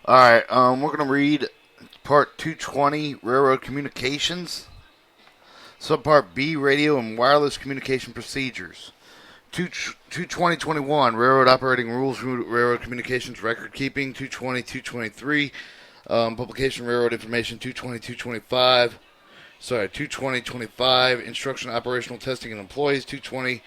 All right, we're going to read Part 220, Railroad Communications. Subpart B, Radio and Wireless Communication Procedures. 22021, Railroad Operating Rules, Railroad Communications Record Keeping. 220-223, Publication Railroad Information. 220-225. 220-25, Instruction, Operational Testing, and Employees. 220-27,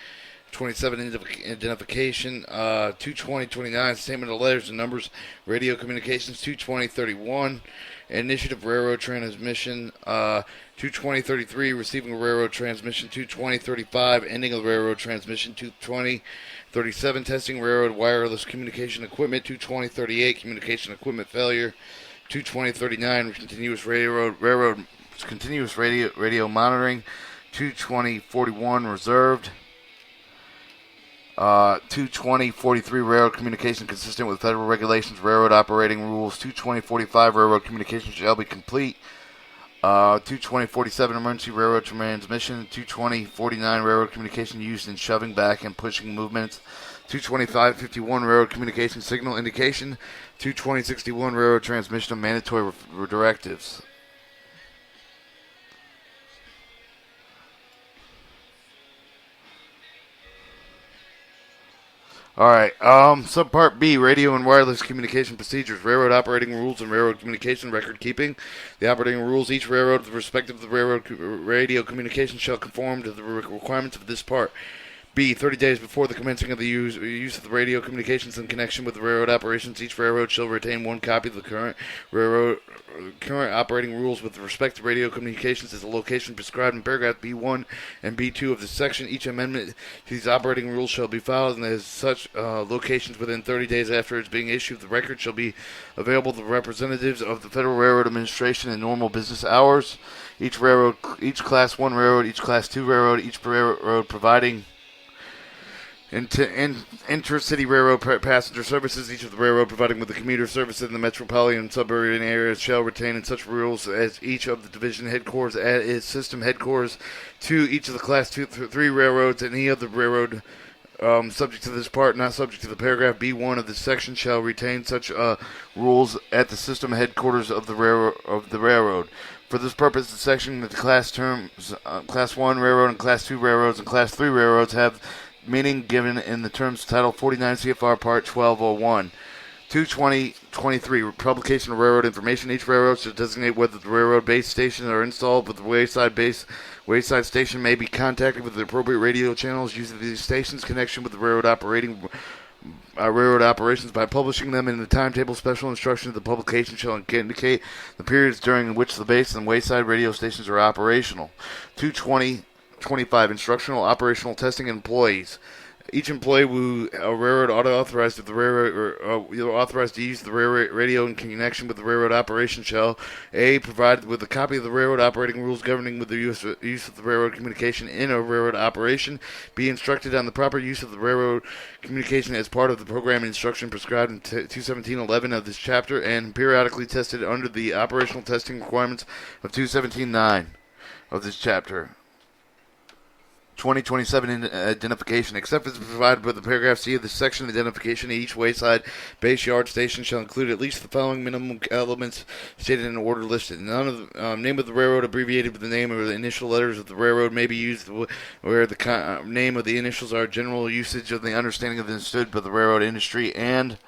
Identification. 220-29, Statement of Letters and Numbers, Radio Communications. 220-31, Initiative Railroad Transmission. 220-33, Receiving a Railroad Transmission. 220-35, Ending of Railroad Transmission. 220-37, Testing Railroad Wireless Communication Equipment. 220-38, Communication Equipment Failure. 220-39, Continuous radio monitoring. 220-41, Reserved. 220-43, Railroad Communication consistent with federal regulations, railroad operating rules. 220-45, Railroad Communication shall be complete. 220-47, Emergency Railroad Transmission. 220-49, Railroad Communication used in shoving back and pushing movements. 225-51, Railroad Communication signal indication. 220-61, Railroad Transmission of mandatory directives. Alright, Subpart B, Radio and Wireless Communication Procedures, Railroad Operating Rules and Railroad Communication Record Keeping. The operating rules, each railroad, with respect of the railroad radio communication, shall conform to the requirements of this part. B, 30 days before the commencing of the use of the radio communications in connection with the railroad operations, each railroad shall retain one copy of the current operating rules with respect to radio communications as the location prescribed in paragraph B1 and B2 of this section. Each amendment to these operating rules shall be filed, and as such locations within 30 days after its being issued, the record shall be available to the representatives of the Federal Railroad Administration in normal business hours. Each Class 1 railroad, each Class 2 railroad, each railroad providing intercity railroad passenger services, each of the railroad providing with the commuter services in the metropolitan and suburban areas shall retain in such rules as each of the division headquarters at its system headquarters. 2, each of the Class 2 3 railroads and any other railroad subject to this part, not subject to the paragraph B1 of this section, shall retain such rules at the system headquarters of the railroad. For this purpose, the section that the class terms Class 1 railroad and Class 2 railroads and Class 3 railroads have meaning given in the terms Title 49 CFR Part 1201. 220-23, Publication of Railroad Information. Each railroad should designate whether the railroad base stations are installed, but the wayside station may be contacted with the appropriate radio channels using these stations' connection with the railroad operations by publishing them in the timetable. Special instructions of the publication shall indicate the periods during which the base and wayside radio stations are operational. 220-25, Instructional Operational Testing Employees. Each employee who a railroad authorized to use the railroad radio in connection with the railroad operation shall A, provided with a copy of the railroad operating rules governing with the use of the railroad communication in a railroad operation, B, instructed on the proper use of the railroad communication as part of the program instruction prescribed in 217.11 of this chapter, and periodically tested under the operational testing requirements of 217.9 of this chapter. 2027 identification. Except as provided by the paragraph C of this section, identification of each wayside base yard station shall include at least the following minimum elements stated in the order listed. None of the name of the railroad abbreviated with the name or the initial letters of the railroad may be used where the name of the initials are general usage of the understanding of the understood by the railroad industry, and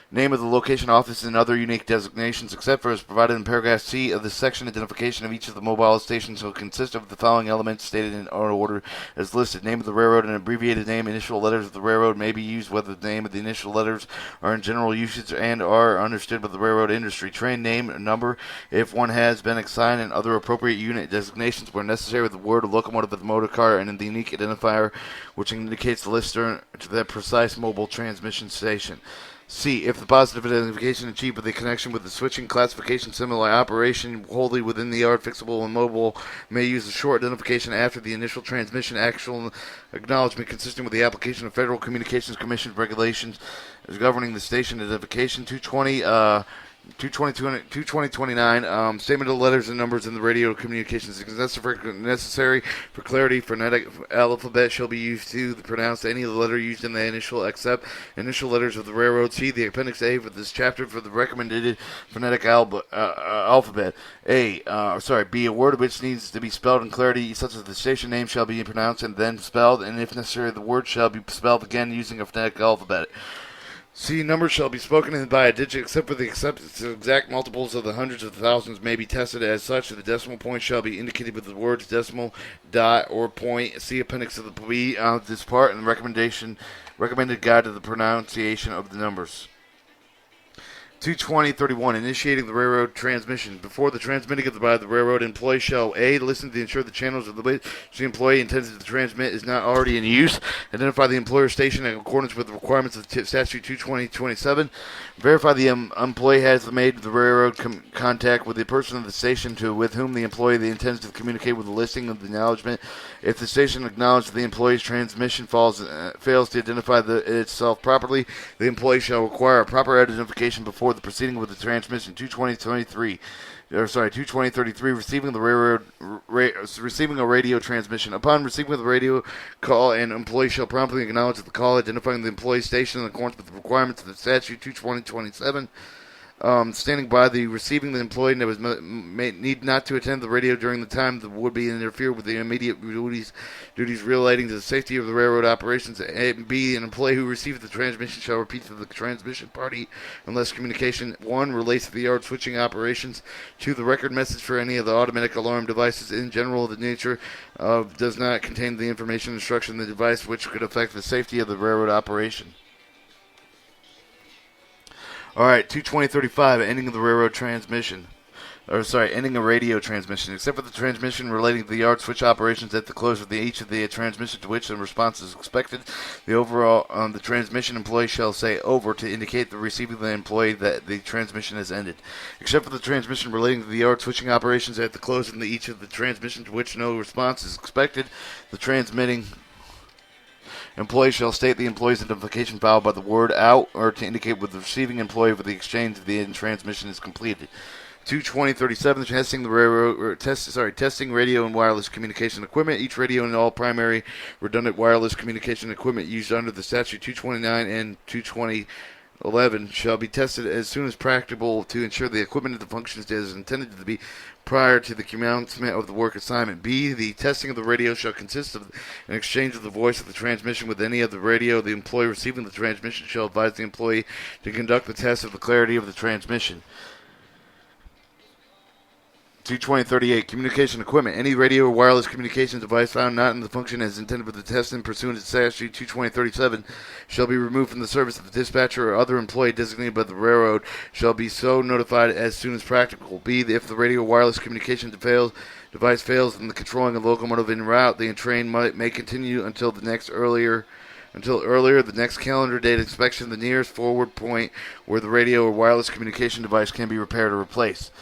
name of the location office and other unique designations, except for as provided in paragraph C of this section. Identification of each of the mobile stations will consist of the following elements stated in order as listed. Name of the railroad and abbreviated name, initial letters of the railroad may be used whether the name of the initial letters are in general usage and are understood by the railroad industry. Train name and number, if one has been assigned, and other appropriate unit designations where necessary with the word or locomotive of the motor car and the unique identifier which indicates the listener to that precise mobile transmission station. C. If the positive identification achieved with a connection with the switching classification similar operation wholly within the yard, fixable and mobile, may use a short identification after the initial transmission actual acknowledgement consistent with the application of Federal Communications Commission regulations governing the station identification. 220 22029, statement of letters and numbers in the radio communications is necessary for clarity. Phonetic alphabet shall be used to pronounce any letter used in the initial, except initial letters of the railroad. See the Appendix A for this chapter for the recommended phonetic alphabet. B, a word which needs to be spelled in clarity, such as the station name, shall be pronounced and then spelled, and if necessary, the word shall be spelled again using a phonetic alphabet. C, numbers shall be spoken by a digit, except for the exact multiples of the hundreds of thousands may be tested as such. The decimal point shall be indicated with the words decimal, dot, or point. See appendix of the B on this part and recommended guide to the pronunciation of the numbers. 22031, initiating the railroad transmission. Before the transmitting by the railroad, employee shall A, listen to ensure the channels of the which the employee intends to transmit is not already in use. Identify the employer station in accordance with the requirements of Statute 22027. Verify the employee has made the railroad contact with the person of the station with whom the employee intends to communicate with the listing of the acknowledgement. If the station acknowledges the employee's transmission fails to identify itself properly, the employee shall require a proper identification before the proceeding with the transmission. 22033, receiving a radio transmission. Upon receiving the radio call, an employee shall promptly acknowledge the call, identifying the employee's station in accordance with the requirements of the statute 22027. Standing by the receiving the employee need not to attend the radio during the time that would be interfere with the immediate duties relating to the safety of the railroad operations. And B, an employee who receives the transmission shall repeat to the transmission party unless communication 1 relates to the yard switching operations, 2 the record message for any of the automatic alarm devices in general the nature of does not contain the information instruction in the device which could affect the safety of the railroad operation. All right, 22035, ending of the railroad transmission. Ending a radio transmission, except for the transmission relating to the yard switch operations at the close of each of the transmission to which a response is expected. The transmission employee shall say over to indicate the receiving the employee that the transmission has ended. Except for the transmission relating to the yard switching operations at the close of each of the transmission to which no response is expected, the transmitting employee shall state the employee's identification followed by the word out or to indicate with the receiving employee for the exchange of the transmission is completed. 22037, testing radio and wireless communication equipment. Each radio and all primary redundant wireless communication equipment used under the statute 229 and 22011 shall be tested as soon as practicable to ensure the equipment and the functions as intended to be prior to the commencement of the work assignment. B, the testing of the radio shall consist of an exchange of the voice of the transmission with any of the radio. The employee receiving the transmission shall advise the employee to conduct the test of the clarity of the transmission. 22038, communication equipment. Any radio or wireless communication device found not in the function as intended for the testing pursuant to statute 22037 shall be removed from the service of the dispatcher or other employee designated by the railroad shall be so notified as soon as practical. B, if the radio or wireless communication device fails in the controlling of locomotive en route, the train may continue until the next the next calendar date inspection, the nearest forward point where the radio or wireless communication device can be repaired or replaced.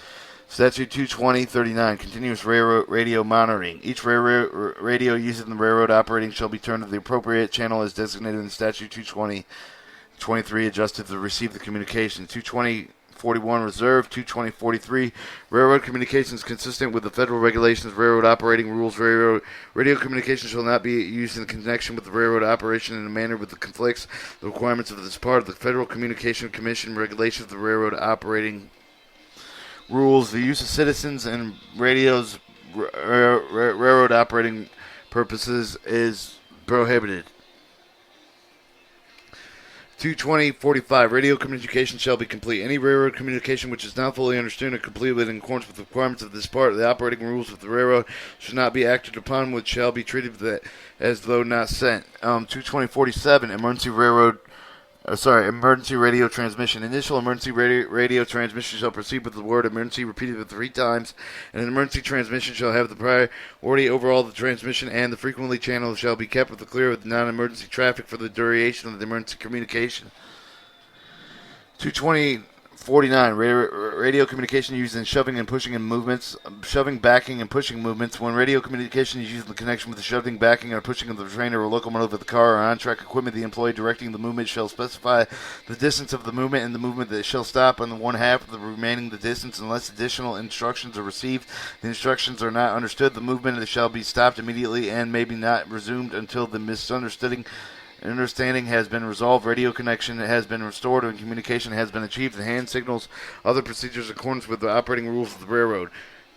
Statute 22039, continuous railroad radio monitoring. Each radio used in the railroad operating shall be turned to the appropriate channel as designated in Statute 22023, adjusted to receive the communication. 22041 reserve. 22043, railroad communications consistent with the federal regulations, railroad operating rules. Radio communications shall not be used in connection with the railroad operation in a manner that conflicts the requirements of this part of the Federal Communication Commission regulations of the railroad operating rules. The use of citizens and radios railroad operating purposes is prohibited. 22045, radio communication shall be complete. Any railroad communication which is not fully understood and completed in accordance with the requirements of this part of the operating rules of the railroad should not be acted upon, which shall be treated as though not sent. 22047, emergency radio transmission. Initial emergency radio transmission shall proceed with the word emergency repeated 3 times, and an emergency transmission shall have the priority over all the transmission, and the frequently channel shall be kept with the clear of non-emergency traffic for the duration of the emergency communication. 220 49. Radio communication used in shoving and pushing and movements. Shoving, backing, and pushing movements. When radio communication is used in connection with the shoving, backing, or pushing of the train or locomotive of the car or on-track equipment, the employee directing the movement shall specify the distance of the movement and the movement that shall stop on the one half of the remaining the distance unless additional instructions are received. The instructions are not understood. The movement shall be stopped immediately and may be not resumed until the understanding has been resolved, radio connection has been restored, and communication has been achieved. The hand signals, other procedures in accordance with the operating rules of the railroad.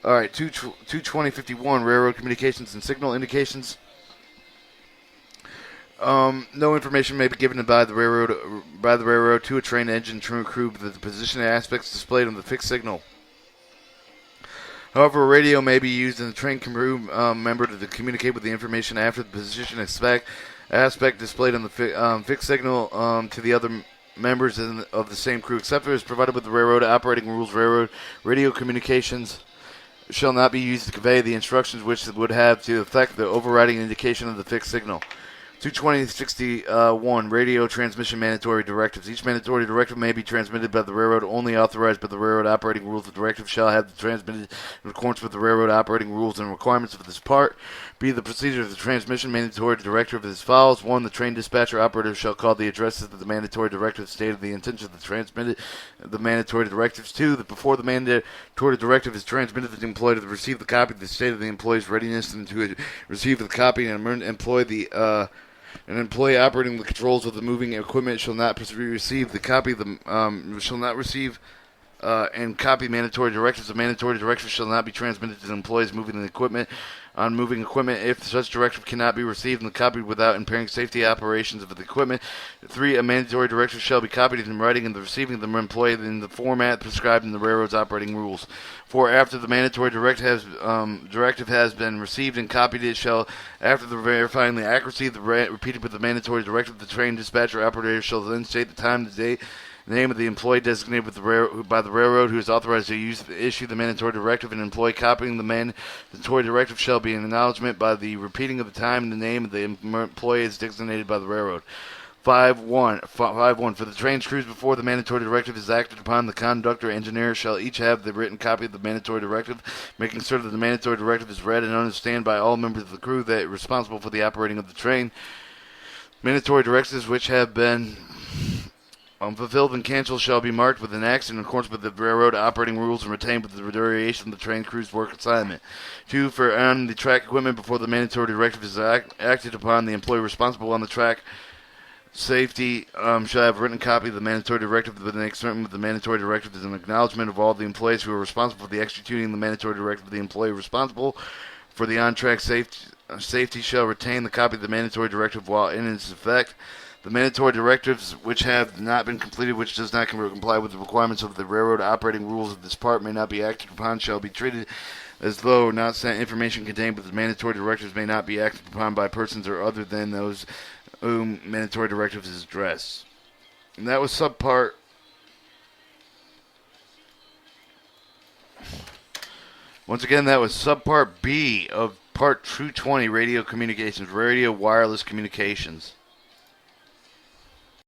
All right, 22051, railroad communications and signal indications. No information may be given by the railroad to a train engine crew with the position aspects displayed on the fixed signal. However, a radio may be used in the train crew member to communicate with the information after the position aspect displayed on the fixed signal to the other members of the same crew, except as provided with the railroad operating rules. Railroad radio communications shall not be used to convey the instructions which would have to affect the overriding indication of the fixed signal. 22061, radio transmission mandatory directives. Each mandatory directive may be transmitted by the railroad only authorized by the railroad operating rules. The directive shall have the transmitted in accordance with the railroad operating rules and requirements of this part. B, the procedure of the transmission mandatory directive is as follows. 1, the train dispatcher operator shall call the addresses of the mandatory directive stated the intention of the transmitted the mandatory directives. 2, that before the mandatory directive is transmitted, the employee to receive the copy of the state of the employee's readiness and to receive the copy and employ the an employee operating the controls of the moving equipment shall not receive the copy of the shall not receive and copy mandatory directives. The mandatory directive shall not be transmitted to the employees moving the equipment on moving equipment if such directive cannot be received and copied without impairing safety operations of the equipment. 3, a mandatory directive shall be copied in writing and the receiving of the employee in the format prescribed in the railroad's operating rules. 4, after the mandatory directive has been received and copied, it shall, after the verifying the accuracy of the repeated with the mandatory directive, the train dispatcher operator shall then state the time, the date, the name of the employee designated by the railroad who is authorized to issue the mandatory directive. An employee copying the mandatory directive shall be an acknowledgement by the repeating of the time and the name of the employee as designated by the railroad. 5.1. For the train's crews before the mandatory directive is acted upon, the conductor and engineer shall each have the written copy of the mandatory directive, making certain that the mandatory directive is read and understood by all members of the crew that are responsible for the operating of the train. Mandatory directives which have been fulfilled and canceled shall be marked with an X in accordance with the railroad operating rules and retained with the duration of the train crew's work assignment. 2, for on the track equipment before the mandatory directive is acted upon, the employee responsible on the track safety shall have a written copy of the mandatory directive with an excerpt of the mandatory directive as an acknowledgement of all the employees who are responsible for the executing the mandatory directive. The employee responsible for the on-track safety shall retain the copy of the mandatory directive while in its effect. The mandatory directives which have not been completed, which does not comply with the requirements of the railroad operating rules of this part, may not be acted upon, shall be treated as though not sent information contained, but the mandatory directives may not be acted upon by persons or other than those whom mandatory directives is addressed. And that was subpart. Once again, that was subpart B of part 220, radio communications, radio wireless communications.